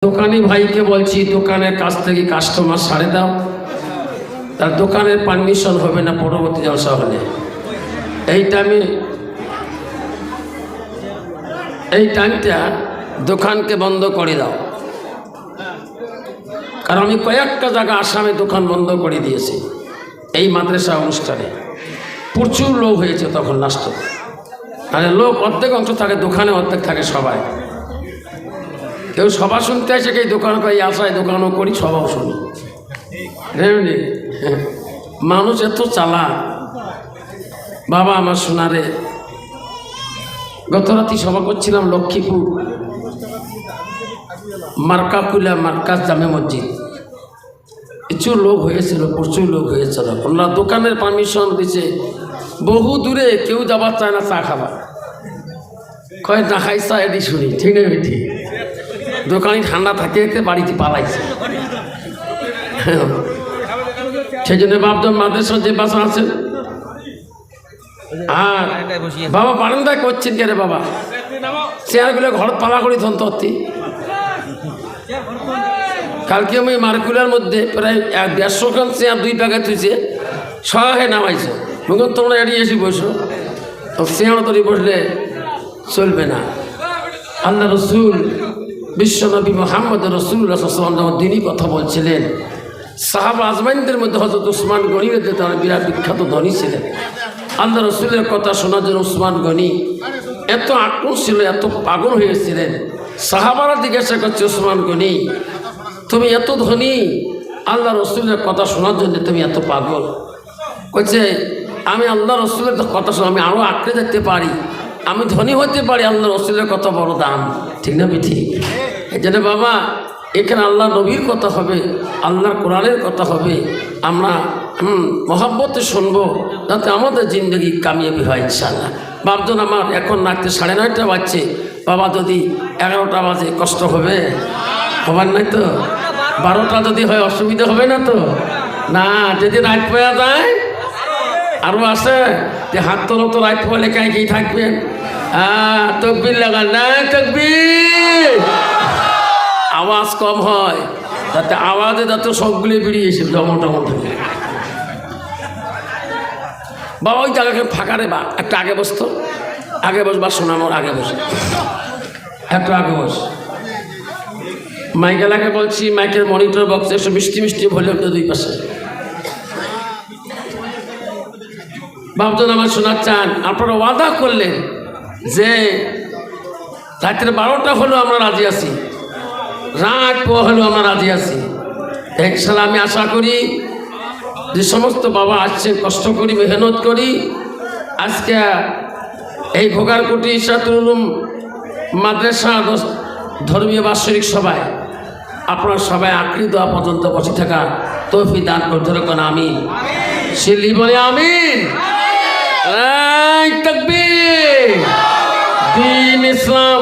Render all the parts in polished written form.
দোকানি ভাইকে বলছি দোকানের কাছ থেকে কাস্টমার সারে দাও, তার দোকানের পারমিশন হবে না পরবর্তী জলসা হলে। এই টাইমটা দোকানকে বন্ধ করে দাও, কারণ আমি কয়েকটা জায়গা আসামে দোকান বন্ধ করে দিয়েছি এই মাদ্রাসা অনুষ্ঠানে। প্রচুর লোক হয়েছে তখন লাস্ট, মানে লোক অর্ধেক অংশ থাকে দোকানে, অর্ধেক থাকে সবাই। কেউ সভা শুনতে আসে, কেউ দোকান করে আসায় দোকানও করি, সভাও শুনি। মানুষ এত চালাক বাবা আমার সোনারে। গত রাতে সভা করছিলাম লক্ষ্মীপুর মার্কাকুলা মার্কাজ জামে মসজিদ। প্রচুর লোক হয়েছিল, প্রচুর লোক হয়েছিল। ওনারা দোকানের পারমিশন দিছে, বহু দূরে কেউ যাবার চায় না চা খাবার, কয় না খাই চা এটি শুনি, ঠিক না বেঠি? দোকানে ঠান্ডা থাকে বাড়িতে পালাইছে। সেই জন্য বাপজন মাদ্রাসা যে বাসা আছে, আর বাবা বারান্দায় করছেন কে রে বাবা? চেয়ারগুলো ঘর পালা করি ধন্তি। কালকে আমি মার্কুলার মধ্যে প্রায় 150 খান চেয়ার 2 টাকা তুইছে, সহে নামাইছে। তখন তোমরা এড়িয়ে এসে বসো, তো চেয়ার তৈরি বসলে চলবে না। আল্লাহ রসুল বিশ্বনবী মোহাম্মদ রসুল্লাহ যখন দিনই কথা বলছিলেন, সাহাবা আজমাইনদের মধ্যে হযরত উসমান গনি তার বিরাট বিখ্যাত ধনী ছিলেন। আল্লাহ রসুলের কথা শোনার জন্য উসমান গনি এত আক্রোশ ছিল, এত পাগল হয়েছিলেন। সাহাবারা জিজ্ঞাসা করছে, উসমান গনি তুমি এত ধনী, আল্লাহ রসুলের কথা শোনার জন্য তুমি এত পাগল? বলছে আমি আল্লাহ রসুলের কথা শোনা, আমি আরও আঁকড়ে যেতে পারি, আমি ধনী হতে পারি, আল্লাহ রসুলের কথা বড় দাম, ঠিক না বিঠি? এই জন্য বাবা এখানে আল্লাহ নবীর কথা হবে, আল্লাহর কোরআনের কথা হবে, আমরা মহাব্বতে শুনবো, যাতে আমাদের জিন্দগি কামিয়াবি হয় ইনশাআল্লাহ। বাপজন আমার এখন রাত্রে 9:30 বাজছে, বাবা যদি 11টা বাজে কষ্ট হবে? হবার নাই তো? 12টা যদি হয় অসুবিধা হবে না তো? না, যদি রাত পাওয়া যায় আরও আছে যে হাত তোলো তো রাত পড়লে কাই থাকবেন। তকবির লাগান না, তকবির আওয়াজ কম হয়, যাতে আওয়াজে যাতে সবগুলি বেরিয়ে এসে জমটমট থাকে। বাবা ওই জায়গাকে ফাঁকা রে, বা একটা আগে বসতো, আগে বসবা শোনানোর আগে বসে একটু আগে বস। মাইকেলাকে বলছি মাইকের মনিটর বক্সে একটু মিষ্টি মিষ্টি ভলিউম তো 2 পাশে। বাপজন আমার শোনার চান, আপনারা ওয়াদা করলেন যে রাত্রে 12টা হলেও আমরা রাজি আছি, রাত পোয়া হলেও আমরা রাজি আছি। ইনশাআল্লাহ আমি আশা করি যে সমস্ত বাবা আসছেন, কষ্ট করি মেহনত করি, আজকে এই ভোগারকুটি ইশরাতুল উলুম মাদ্রাসা ধর্মীয় বাৎসরিক সভায় আপনারা সবাই আঁকড়ি দেওয়া পর্যন্ত বসে থাকা তৌফিক দান করতে রাখুন, আমিন। শিল্লি বলে আমিন। তাকবীর। দ্বীন ইসলাম,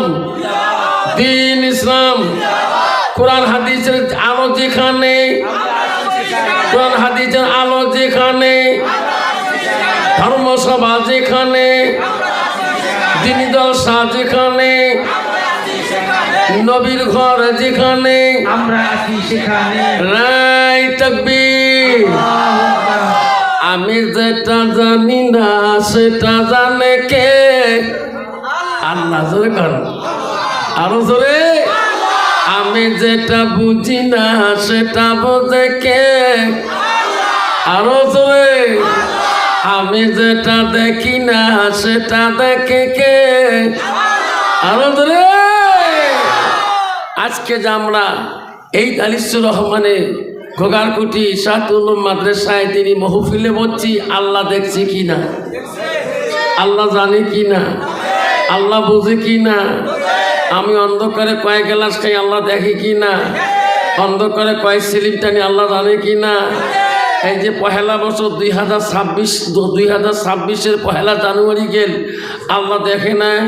দ্বীন ইসলাম। কোরআন হাদিসের আলো যেখানে, কোরআন হাদিসের আলো যেখানে, ধর্মসভা যেখানে, দ্বীনি জলসা যেখানে, নবীর ঘর যেখানে, আমরা আছি সেখানে। রাই তাকবীর। আমি যেটা জানি না সেটা জানে কে? আল্লাহ। জোরে কর, আরো জোরে। আমি যেটা বুঝি না সেটা বোঝে কে? আরো জোরে। আমি যেটা দেখি না সেটা দেখে কে? আরো জোরে। আজকে যে আমরা এই আলিসুর রহমানের ঘোগারকুটি ইশরাতুল উলুম মাদ্রাসায় তিনি মহফিলে বলছি, আল্লাহ দেখছে কি না? আল্লাহ জানে কি না? আল্লাহ বুঝে কি না? আমি অন্ধকারে কয় গ্লাস খাই, আল্লাহ দেখে কি না? অন্ধকারে কয় স্লিপ টানি, আল্লাহ জানে কি না? এই যে পহেলা বছর 2026-এর 1 জানুয়ারি গেল, আল্লাহ দেখে নাই?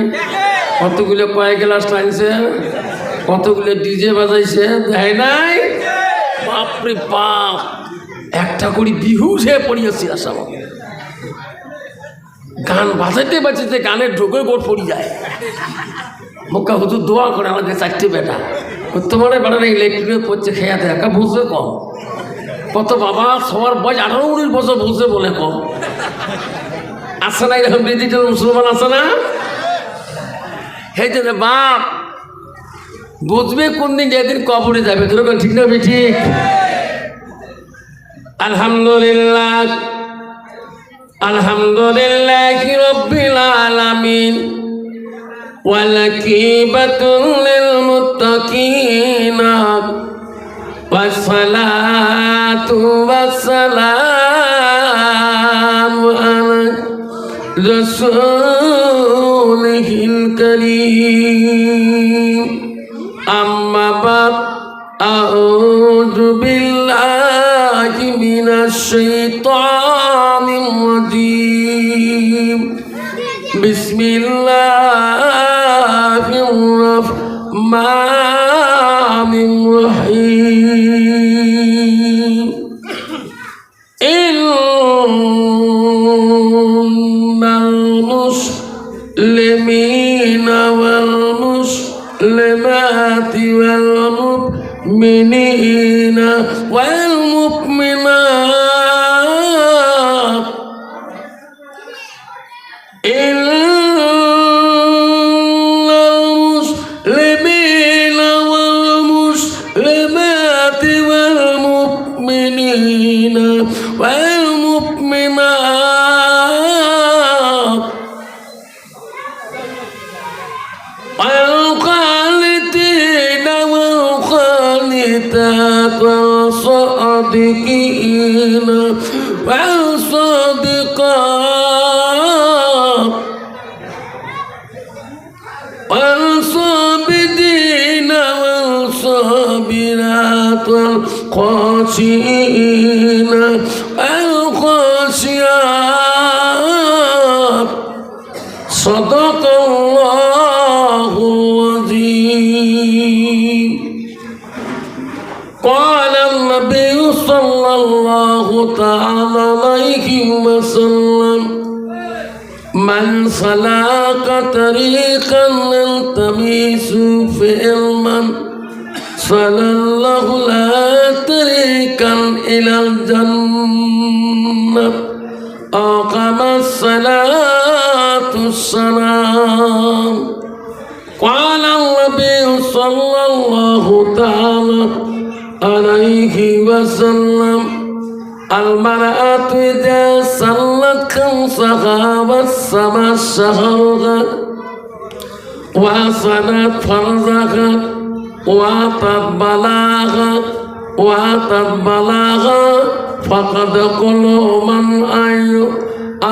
কতগুলো কয় গ্লাস টানছে, কতগুলো ডিজে বাজাইছে, দেখে নাই? বাপরে বাপ, একটা করে বিহুশ হয়ে পড়িয়েছি আসাম। গান বাজাইতে বাজাইতে গানের ঢোকে গোট পড়ি যায়। মক্কা হুজুর দোয়া করে আমাদের 4টে বেটা, তোমার বেড়া ইলেকট্রিকে পড়ছে খেয়াতে একা বুঝবে কম, কত বাবা সবার বয়স 18-19 বছর বুঝবে বলে কম। আছে না এরকম ডিজিটাল মুসলমান আছে না? সেই জন্য বাপ বুঝবে কোন দিন যেদিন কবরে যাবে, তোর ঠিক না ঠিক? আলহামদুলিল্লাহ আলহামদুলিল্লাহ রাব্বিল আলামিন ওয়াল আকিবাতুল লিল মুত্তাকিন ওয়াস সালাতু ওয়াস সালামু আলা রাসূলিল কারীম। আম্মা বাদ আউযু বিল্লাহি মিনাশ শাইতানির রাজীম। বিসমিল্লাহির রাহমানির রাহিম। ইন্নাল মুসলিমিনা ওয়াল মুসলিমাতি ওয়াল মুমিনিনা ওয়াল মুমিনাত ইন্নাল মুসলিমিনা ওয়াল মুসলিমাতি ওয়াল মুমিনিনা ওয়াল মুমিনাত والقانتين والقانتات والصادقين والصادقات والصابرين والصابرات والخاشعين والخاشعات صدق الله العظيم. قال النبي صلى الله تعالى عليه وسلم من سلك طريقا يلتمس فيه علما سهل الله له طريقا إلى الجنة أقام الصلاة السلام. قال النبي صلى الله تعالى عليه وسلم المرأة إذا صلت خمسها وصامت شهرها وصلت فرجها وأتت بلاغها فقد كل من أي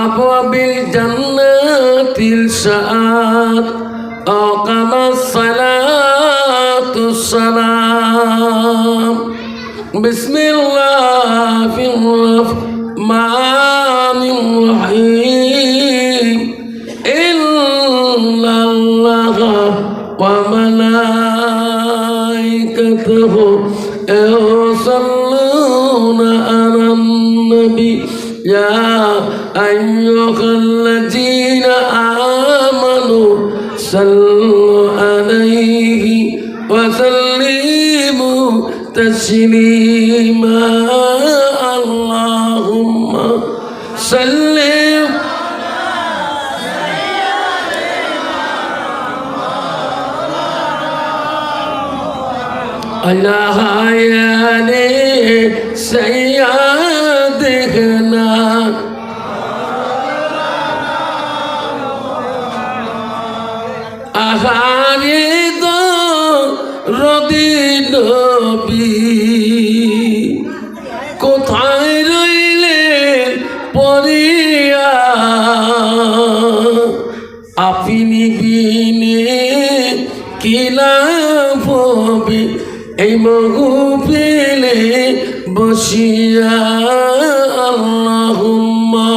أبواب الجنة الشاء أقام الصلاة السلام. بسم الله الرحمن الرحيم. إن الله وملائكته يصلون على النبي يا أيها الذين آمنوا صلوا عليه وسلموا تسليما. اللهم صل على آل سيدنا أهالي رضي নবী কোথায় রইলেন পড়িয়া আপনি বিনে কি লাভ হবে এই মহফিলে বসিয়া। আল্লাহুম্মা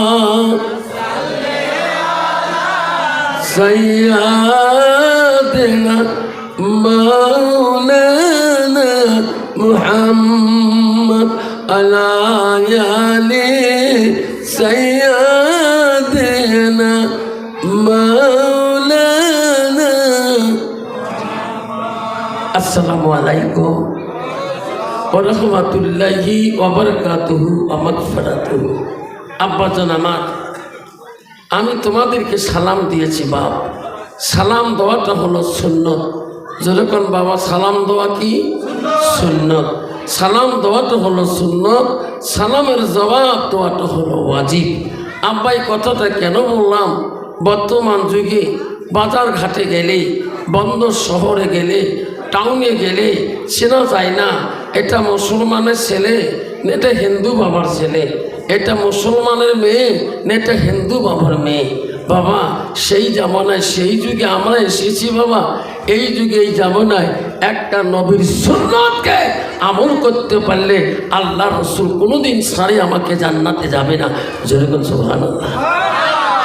সাইয়্যিদিনা মাওলানা মুহাম্মদ আলা আলি সাইয়্যিদিনা মাওলানা। আসসালামু আসসালামু আলাইকুম ওয়া রাহমাতুল্লাহি ওয়া বারাকাতুহু ওয়া মাগফিরাতুহু। আব্বাজান আমার, আমি তোমাদেরকে সালাম দিয়েছি বাপ। সালাম দেওয়াটা হলো সুন্নত। যেরকম বাবা সালাম দেওয়া কি সুন্নত, সালাম দেওয়াটা হলো সুন্নত, সালামের জবাব দেওয়াটা হলো ওয়াজিব। আব্বাই কথাটা কেন বললাম, বর্তমান যুগে বাজার ঘাটে গেলে, বন্দর শহরে গেলে, টাউনে গেলে চেনা যায় না এটা মুসলমানের ছেলে না এটা হিন্দু বাবার ছেলে, এটা মুসলমানের মেয়ে না এটা হিন্দু বাবার মেয়ে। বাবা সেই জামানায় সেই যুগে আমরা এসেছি বাবা, এই যুগে এই জামানায় একটা নবীর সুন্নতকে আমল করতে পারলে আল্লাহ রসুল কোনোদিন সারি আমাকে জান্নাতে যাবে না। যেরকম সুবহানাল্লাহ।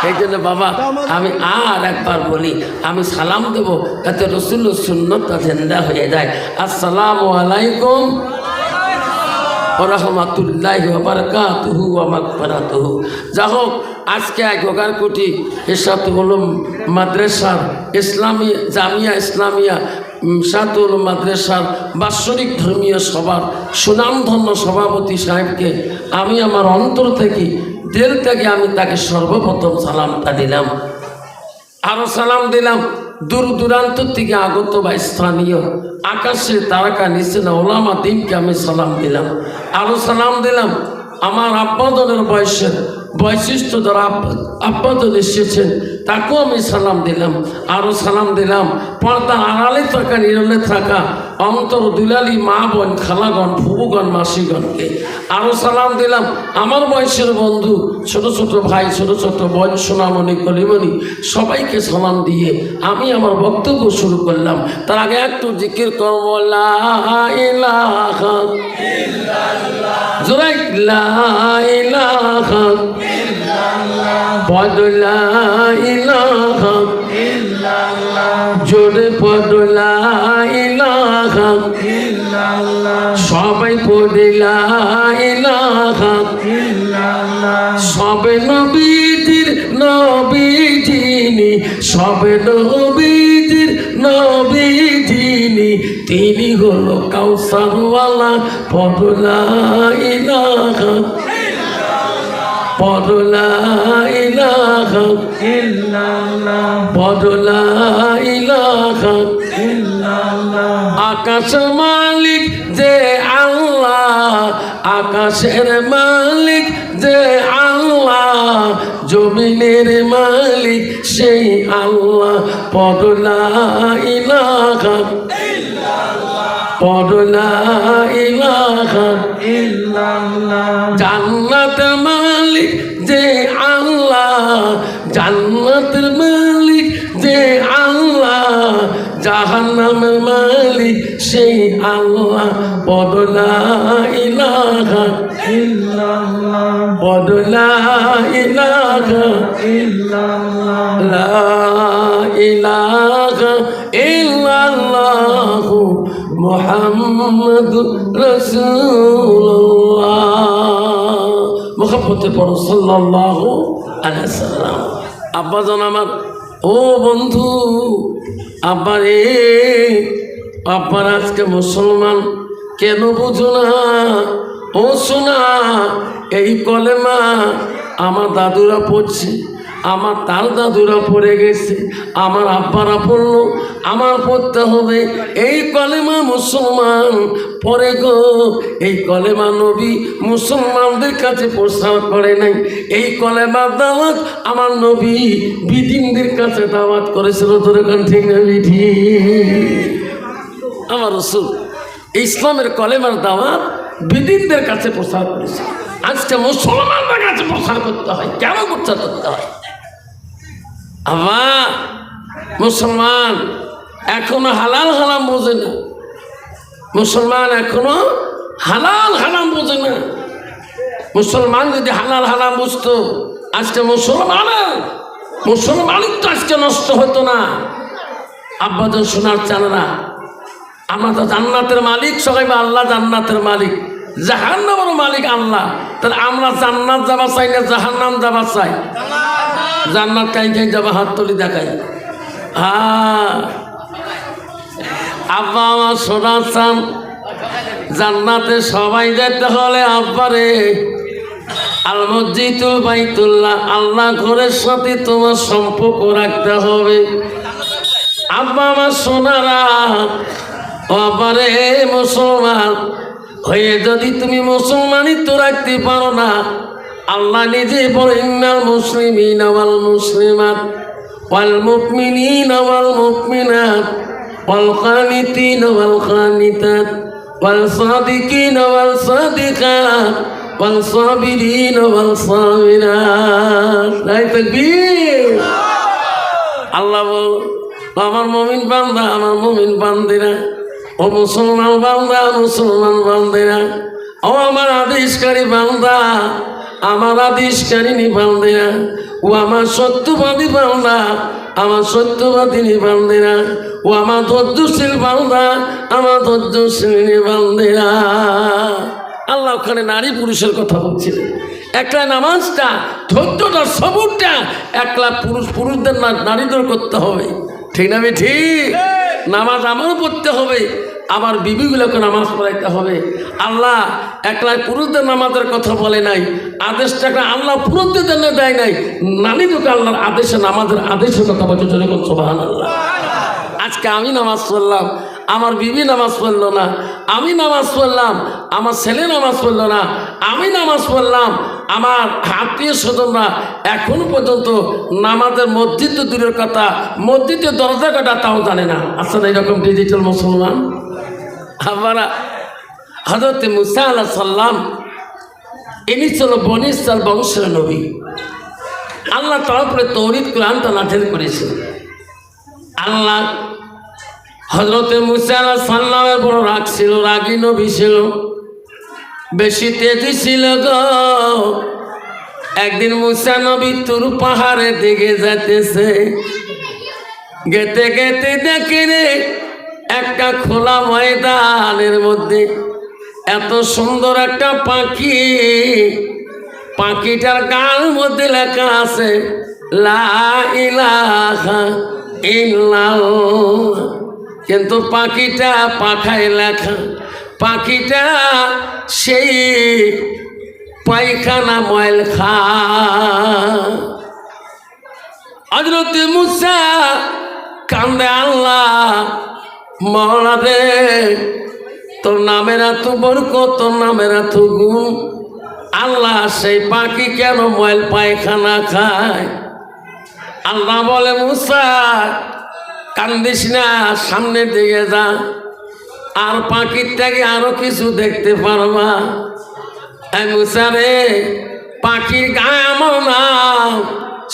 সেই জন্য বাবা আমি আর একবার বলি, আমি সালাম দেবো যাতে রসুল্লাহ সুন্নতটা জিন্দা হয়ে যায়। আসসালামু আলাইকুম ওয়া রাহমাতুল্লাহি ওয়া বারাকাতুহু ওয়া মাগফিরাতুহু। যা হোক, আজকে এক গোগারকুটি ইরশাদুল উলুম মাদ্রাসার ইসলামী জামিয়া ইসলামিয়া শাতুল মাদ্রাসার বাৎসরিক ধর্মীয় সভার সুনামধন্য সভাপতি সাহেবকে আমি আমার অন্তর থেকে দিল থেকে আমি তাকে সর্বপ্রথম সালামটা দিলাম। আরও সালাম দিলাম দূর দূরান্ত থেকে আগত বা স্থানীয় আকাশে তারকা নিচে না ওলামা দিনকে আমি সালাম দিলাম। আরও সালাম দিলাম আমার আব্বাদনের বৈশিষ্ট্য যারা আব্বাদন এসেছেন তাকেও আমি সালাম দিলাম। আরও সালাম দিলাম পর্দা আড়ালে থাকা নিরলে থাকা অন্তর দুলালি মা বোন খালাগণ ফুবুগণ মাসিগণকে। আরও সালাম দিলাম আমার বয়সের বন্ধু ছোট ছোট ভাই ছোট ছোট বোন সোনামণি কলিমণি সবাইকে সালাম দিয়ে আমি আমার বক্তব্য শুরু করলাম। তার আগে একটু জিকির করবো লা ইলাহা ইল্লাল্লাহ, জোরে লা ইলাহা ইল্লাল্লাহ, পড়ো লা ইলাহা ইল্লাল্লাহ, জোরে পড়ো লা ইলাহা ইল্লাল্লাহ, সবাই পড়ে লা ইলাহা ইল্লাল্লাহ। সবে নবীজির নবী যিনি, সবে নবীজির নবী যিনি, তিনি হলো কাউসারওয়ালা। পড়ো লা ইলাহা পড়ো লা ইলাহা ইল্লাল্লাহ, পড়ো লা ইলাহা ইল্লাল্লাহ। আকাশ মালিক যে আল্লাহ, আকাশের মালিক যে আল্লাহ, জমিনের মালিক সেই আল্লাহ। পড়ো লা ইলাহা ইল্লাল্লাহ, পড়ো লা ইলাহা ইল্লাল্লাহ। জান্নাতের মালিক যে আল্লাহ, জান্নাতের মালিক যে আল্লাহ, জাহান্নামের মালিক সেই আল্লাহ। পড়ো লা ইলাহা ইল্লাল্লাহ, পড়ো লা ইলাহা ইল্লাল্লাহ, লা ইলাহা ইল্লাল্লাহ মুহাম্মাদুর রাসূলুল্লাহ। মুহাব্বতে পড়ো সাল্লাল্লাহু আলাইহি সাল্লাম। আব্বাজান আমার, ও বন্ধু আব্বা রে, আব্বার আজকে মুসলমান কেন বুঝো না? ও শোনা, এই কলেমা আমার দাদুরা পড়ছে, আমার তার দাদুরা পড়ে গেছে, আমার আব্বারা পড়লো, আমার পড়তে হবে। এই কলেমা মুসলমান পড়ে গো, এই কলেমা নবী মুসলমানদের কাছে প্রচার করে নাই। এই কলেমার দাওয়াত আমার নবী বিদিনদের কাছে দাওয়াত করেছিল। তোর কান ঠিক না বিধি? আমার রাসূল ইসলামের কলেমার দাওয়াত বিদিনদের কাছে প্রচার করেছে। আজকে মুসলমানদের কাছে প্রচার করতে হয়। কেন প্রচার করতে হয়? আবার মুসলমান এখনো হালাল হারাম বোঝে না, মুসলমান এখনো হালাল হারাম বোঝে না। মুসলমান যদি হালাল হারাম বুঝতো আজকে মুসলমানই তো আজকে নষ্ট হতো না। আব্বাজান সোনার চানরা, আমরা তো জান্নাতের মালিক, সবাই বা আল্লাহ জান্নাতের মালিক, জাহান্নামের মালিক আল্লাহ। তাহলে আমরা জান্নাত যাবা চাই না জাহান্নাম যাবা চাই? জান্নাত কাই কাই যাবা হাত তুলি দেখাই। হ্যাঁ, আব্বা আমার সোনা চান জান্নাতে সবাই যেতে হলে আব্বারে আল মসজিদুল বাইতুল্লাহ আল্লাহ ঘরের সাথে তোমার সম্পর্ক রাখতে হবে। আব্বা আমার সোনারা আব্বারে মুসলমান হয়ে যদি তুমি মুসলমানই তো রাখতে পারো না, আল্লাহ নিজে বলেন ইন্নাল মুসলিমিনা ওয়াল মুসলিমাত ওয়াল মুমিনিনা ওয়াল মুমিনাত ওয়াল কানিতিনা ওয়াল কানিতাত ওয়াল সাদিকিনা ওয়াল সাদিকাত ওয়াল সাবিরিনা ওয়াল সাবিরাত। তাকবীর। আল্লাহ বল আমার মুমিন বান্দা আমার মুমিন বান্দিরা, ও মুসলমান বান্দা মুসলমান বান্দিরা, ও আমার আদেশকারী বান্দা আমার আদেশকারিনী বান্দিরা, ও আমার সত্যবাদী বান্দা আমার সত্যবাদিনী বান্দিরা, ও আমার ধৈর্যশীল বান্দা আমার ধৈর্যশীল বান্দিরা। আল্লাহ ওখানে নারী পুরুষের কথা বলছিলেন। একলা নামাজটা ধৈর্যটা সবুরটা একলা পুরুষদের না নারীদের করতে হবে, ঠিক না? ঠিক। নামাজ আমারও পড়তে হবে, আমার বিবিগুলোকে নামাজ পড়াইতে হবে। আল্লাহ একলা পুরুষদের নামাজের কথা বলে নাই, আদেশটাকে আল্লাহ পুরুষদের জন্য দেয় নাই, নারীদেরকে আল্লাহর আদেশে নামাজের আদেশের কথা বলছে। যেরকম সুবহানাল্লাহ। আজকে আমি নামাজ পড়লাম, আমার বিবি নামাজ পড়লো না, আমি নামাজ পড়লাম, আমার ছেলে নামাজ পড়লো না, আমি নামাজ পড়লাম, আমার আত্মীয় স্বজনরা এখনো পর্যন্ত নামাজের মসজিদ তো দূরের কথা, মসজিদের দরজা কাটা তাও জানে না। আসলে এরকম ডিজিটাল মুসলমান। আবার হযরত মুসা আলাইহিস সালাম ইনি ছিল বনী ইসরাইল বংশের নবী। আল্লাহ তার উপরে তাওরীত কোরআনটা নাযিল করেছেন। আল্লাহ হযরত মুসা আলাইহিস সালামের বড় রাগ ছিল, রাগী নবী ছিল, বেশি তেজি ছিল গো। একদিন মুসা নবী তুর পাহাড়ের দিকে যাইতেছে, গেতে গেতে দেখে রে একটা খোলা ময়দানের মধ্যে এত সুন্দর একটা পাখি, পাখিটার গার মধ্যে লেখা আছে লা ইলাহা ইল্লাল্লাহ, কিন্তু পাখিটা পাখায় লেখা, পাখিটা সেই পায়খানা ময়ল খা। হযরত মুসা কান্দে, আল্লাহ মওলা রে, তোর নামের এত বরকত, তোর নামের এত গুণ, আল্লাহ সেই পাখি কেন ময়ল পায়খানা খায়? আল্লাহ বলে মুসা কান্দিস না, সামনের দিকে যা, আর পাখিটাকে আরো কিছু দেখতে পারবা। মুসা রে, পাখির গায়ে আমার নাম,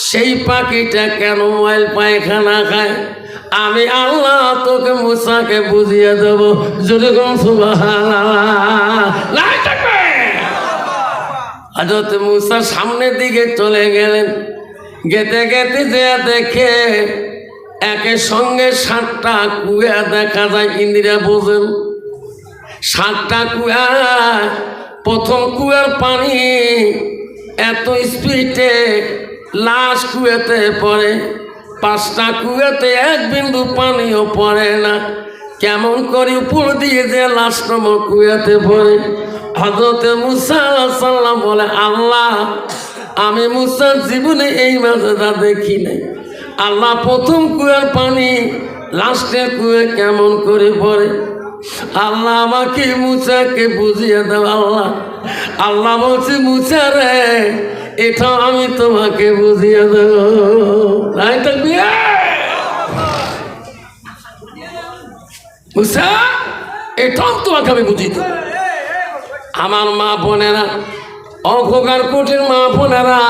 সেই পাখিটা কেন ময়ল পায়খানা খায়? আমি আল্লাহ তোকে মুসাকে বুঝিয়ে দেবো। যেরকম সুবহানাল্লাহ। হযরত মুসা সামনের দিকে চলে গেলেন, গেতে গেতে যে দেখে একের সঙ্গে 7টা কুয়া দেখা যায়। ইন্দিরা বোঝেন 7টা কুয়া, প্রথম কুয়ার পানি এত স্পিডে লাশ কুয়াতে পড়ে, 5টা কুয়াতে 1 বিন্দু পানিও পড়ে না। কেমন করে উপর দিয়ে যে লাশ নম্বর কুয়াতে পড়ে? হযরত মুসা আলাইহিস সালাম বলে, আল্লাহ আমি মুসার জীবনে এই মাজেদা দেখি নাই। আল্লাহ প্রথম কুয়ার পানি লাস্টের কুয়ে কেমন করে পড়ে? আল্লাহ আমাকে মুসাকে বুঝিয়ে দাও। আল্লাহ আল্লাহ বলছি মুসা রে, এটা আমি তোমাকে বুঝিয়ে দেব। তাই থাকবি মুসা, এটাও তোমাকে আমি বুঝিয়ে দেব। আমার মা বোনেরা, অঘোগার কোটির মা বোনেরা,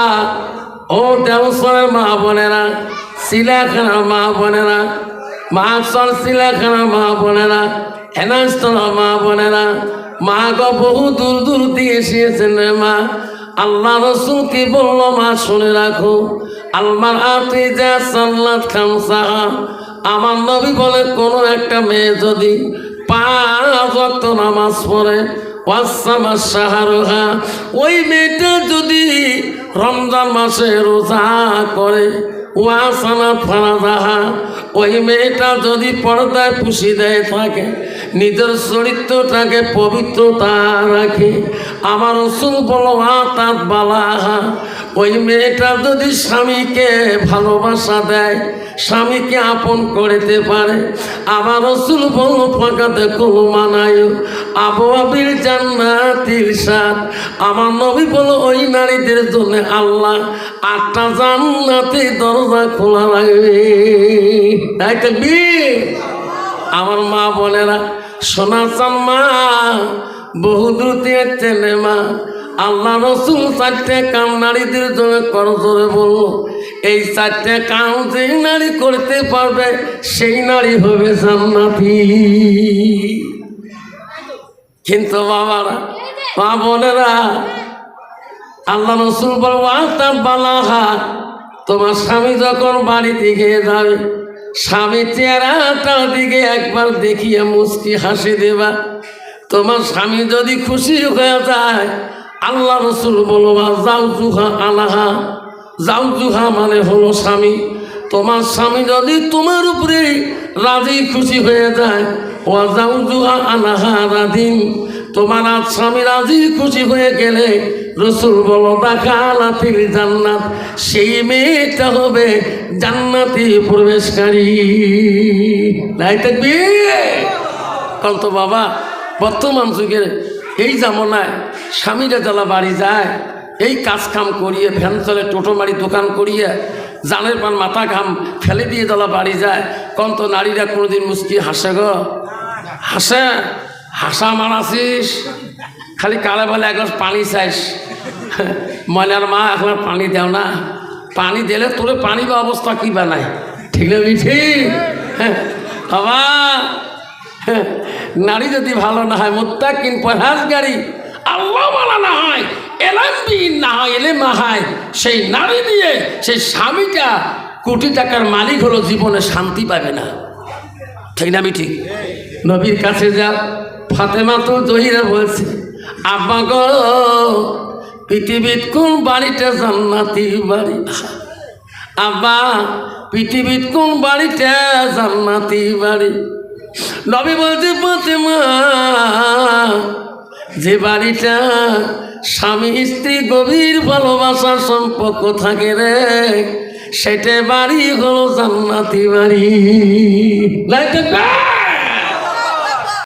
ও দেওসরের মা বোনেরা, শিলাখানার মা বোনেরা, মাছর শিলাখানার মা বোনেরা, এনাস্তলার মা বোনেরা, মা গো বহু দূর দূর দিয়ে এসেছেন রে মা। আল্লাহ রসুল কি বললো মা শুনে রাখো, আলমার আতি যা সাল্লাত খামসা, আমার নবী বলে কোনো একটা মেয়ে যদি 5 ওয়াক্ত নামাজ পড়ে, ওয়াসামা শাহরুহা, ওই মেয়েটা যদি রমজান মাসে রোজা করে, ওয়াসানা ফারাজাহা, ওই মেয়েটা যদি পর্দায় পুষি দেয় থাকে, নিজের চরিত্রটাকে পবিত্রতা রাখে, আমার রাসূল বলো আতাত বালাহা, ওই মেয়েটা যদি স্বামীকে ভালোবাসা দেয়, স্বামীকে আপন করতে পারে, আমার রাসূল বলো ফাঁকাতে কুল মানায় আবু আবির জান্নাতিল সাত, আমার নবী বলো ওই নারীদের জন্য আল্লাহ 8টা জান্নাতের দরজা খোলা রাখবে। তাই তো আমার মা বোনেরা, সোনা চান মা, বহু দূর থেকে চেনে মা, আল্লাহ রাসূল 4টে কাম নারীদের জন্য করজোরে বলল, এই 4টে কাম যে নারী করতে পারবে সেই নারী হবে জান্নাতি। কিন্তু বাবারা, মা বোনেরা, আল্লাহ রাসূল বলবা তার বালাহা, তোমার স্বামী যখন বাড়ি থেকে যাবে, স্বামী চেহারাটার দিকে একবার দেখিয়ে মুচকি হাসি দেবা। তোমার স্বামী যদি খুশি হয়ে যায়, আল্লাহ রাসূল বলবা জাউজুহা আলাহা, জাউজুহা মানে হলো স্বামী, তোমার স্বামী যদি তোমার উপরে রাজি খুশি হয়ে যায়, ও জাউজুহা আলাহা রাদিন, তোমার আজ স্বামী রাজি খুশি হয়ে গেলে রাসূল বলো দাখালাতিল জান্নাত, সেই মেয়েটা হবে জান্নাতে প্রবেশকারী। নাই থাকবি কারণ তো বাবা, বর্তমান যুগের এই জামানায় স্বামীরা যারা বাড়ি যায়, এই কাজ কাম করিয়ে ভ্যান চলে, টোটো মারি দোকান করিয়ে জানের পান মাথা ঘাম ফেলে দিয়ে যারা বাড়ি যায়, কোন তো নারীরা কোনোদিন মুচকি হাসে গো? হাসে? হাসা মারাছিস, খালি কালে বলে এক গ্লাস পানি চাইস, ময়নার মা এক গ্লাস পানি দেও না, পানি দিলে তোরে পানি বা অবস্থা কি বানায়, ঠিক না মিঠি? বাবা, নারী যদি ভালো না হয়, মুত্তাকিন পরহেজগারি আল্লাহ মানা না হয়, এলামবিহীন না হয়, এলেমা হয়, সেই নারী দিয়ে সেই স্বামীটা কোটি টাকার মালিক হলো, জীবনে শান্তি পাবে না, ঠিক না মিঠি? নবীর কাছে যা ফাতেমা তো জহিরা বলছে, আব্বা গো, পৃথিবীর কোন বাড়িটা জান্নাতি বাড়ি? আব্বা, পৃথিবীর কোন বাড়িটা জান্নাতি বাড়ি? নবী বলছে ফাতেমা, যে বাড়িটা স্বামী স্ত্রী গভীর ভালোবাসার সম্পর্ক থাকে রে, সেটা বাড়ি হলো জান্নাতি বাড়ি।